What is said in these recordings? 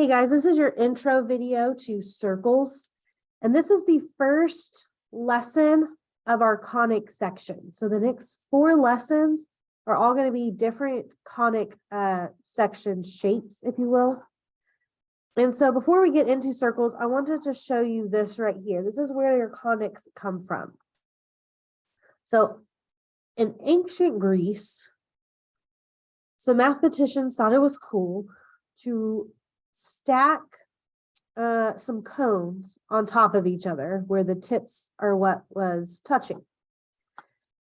Hey guys, this is your intro video to circles, and this is the first lesson of our conic section. So the next 4 lessons are all going to be different conic section shapes, if you will. And so before we get into circles, I wanted to show you this right here. This is where your conics come from. So in ancient Greece, some mathematicians thought it was cool to stack some cones on top of each other where the tips are what was touching.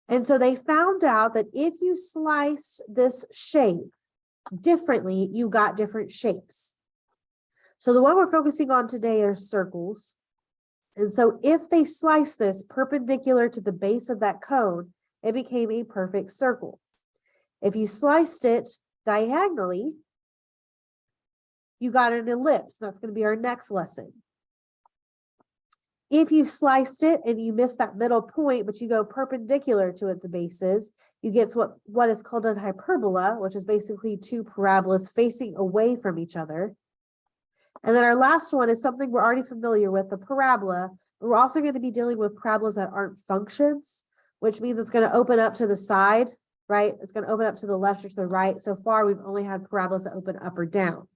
And so they found out that if you sliced this shape differently, you got different shapes. So the one we're focusing on today are circles. And so if they slice this perpendicular to the base of that cone, it became a perfect circle. If you sliced it diagonally, you got an ellipse. That's going to be our next lesson. If you sliced it and you missed that middle point, but you go perpendicular to its bases, you get what is called a hyperbola, which is basically 2 parabolas facing away from each other. And then our last one is something we're already familiar with, the parabola. But we're also going to be dealing with parabolas that aren't functions, which means it's going to open up to the side, right? It's going to open up to the left or to the right. So far, we've only had parabolas that open up or down.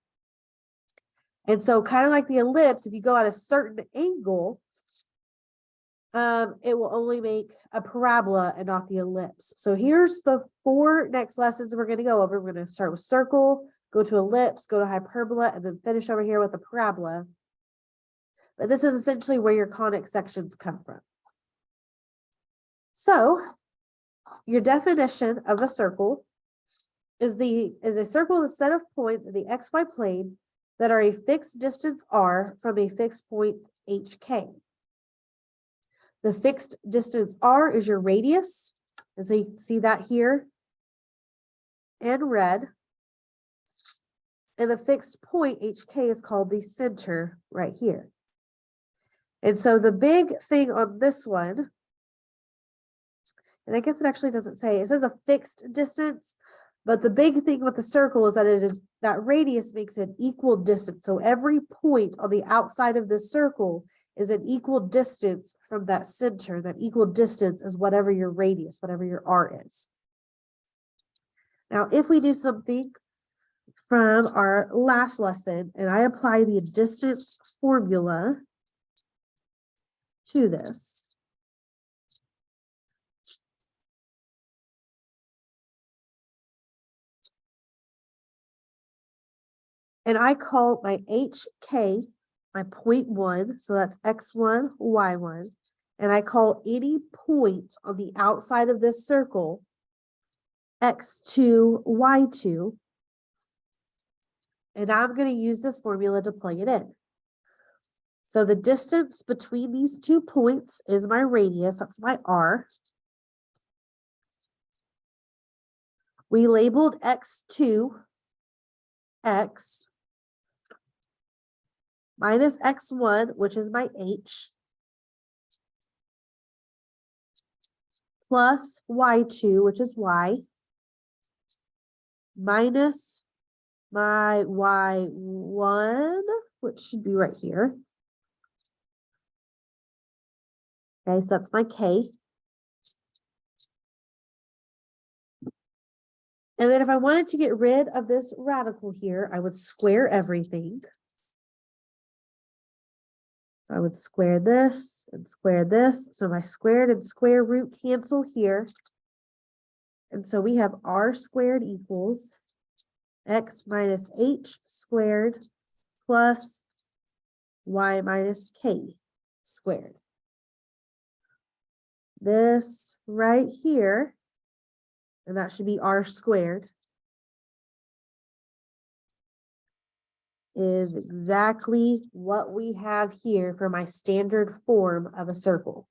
And so kind of like the ellipse, if you go at a certain angle, it will only make a parabola and not the ellipse. So here's the 4 next lessons we're going to go over. We're going to start with circle, go to ellipse, go to hyperbola, and then finish over here with a parabola. But this is essentially where your conic sections come from. So your definition of a circle is a circle is a set of points in the XY plane that are a fixed distance r from a fixed point hk. The fixed distance r is your radius, and so you can see that here in red. And the fixed point hk is called the center right here. And so the big thing on this one, and I guess it actually doesn't say, it says a fixed distance, but the big thing with the circle is that that radius makes it equal distance. So every point on the outside of this circle is an equal distance from that center. That equal distance is whatever your radius, whatever your r is. Now, if we do something from our last lesson, and I apply the distance formula to this, and I call my HK my 0.1, so that's x1, y1, and I call any point on the outside of this circle x2, y2, and I'm going to use this formula to plug it in. So the distance between these 2 points is my radius, that's my r. We labeled x2 x minus x1, which is my h, plus y2, which is y, minus my y1, which should be right here. Okay, so that's my k. And then if I wanted to get rid of this radical here, I would square everything. I would square this and square this. So my squared and square root cancel here. And so we have r squared equals x minus h squared plus y minus k squared. This right here, and that should be r squared, is exactly what we have here for my standard form of a circle.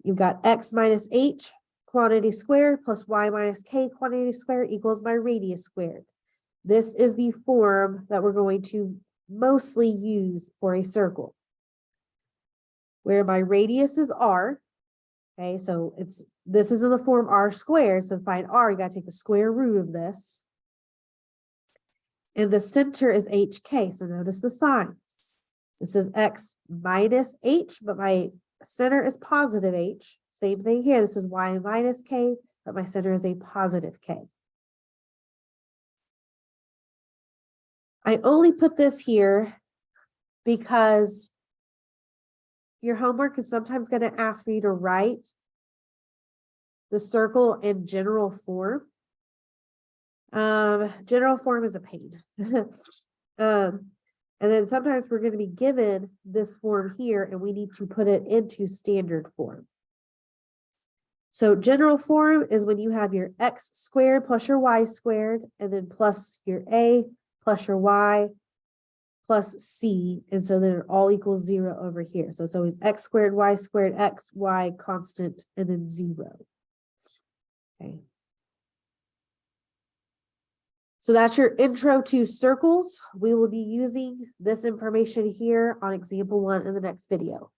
You've got x minus h quantity squared plus y minus k quantity squared equals my radius squared. This is the form that we're going to mostly use for a circle, where my radius is r. Okay, so this is in the form r squared. So to find r, you got to take the square root of this. And the center is HK. So notice the signs. This is X minus H, but my center is positive H. Same thing here. This is Y minus K, but my center is a positive K. I only put this here because your homework is sometimes going to ask for you to write the circle in general form. General form is a pain. And then sometimes we're going to be given this form here and we need to put it into standard form. So general form is when you have your X squared plus your Y squared, and then plus your A plus your Y plus C. And so then it all equals 0 over here. So it's always X squared, X, Y constant, and then 0. Okay. So that's your intro to circles. We will be using this information here on example 1 in the next video.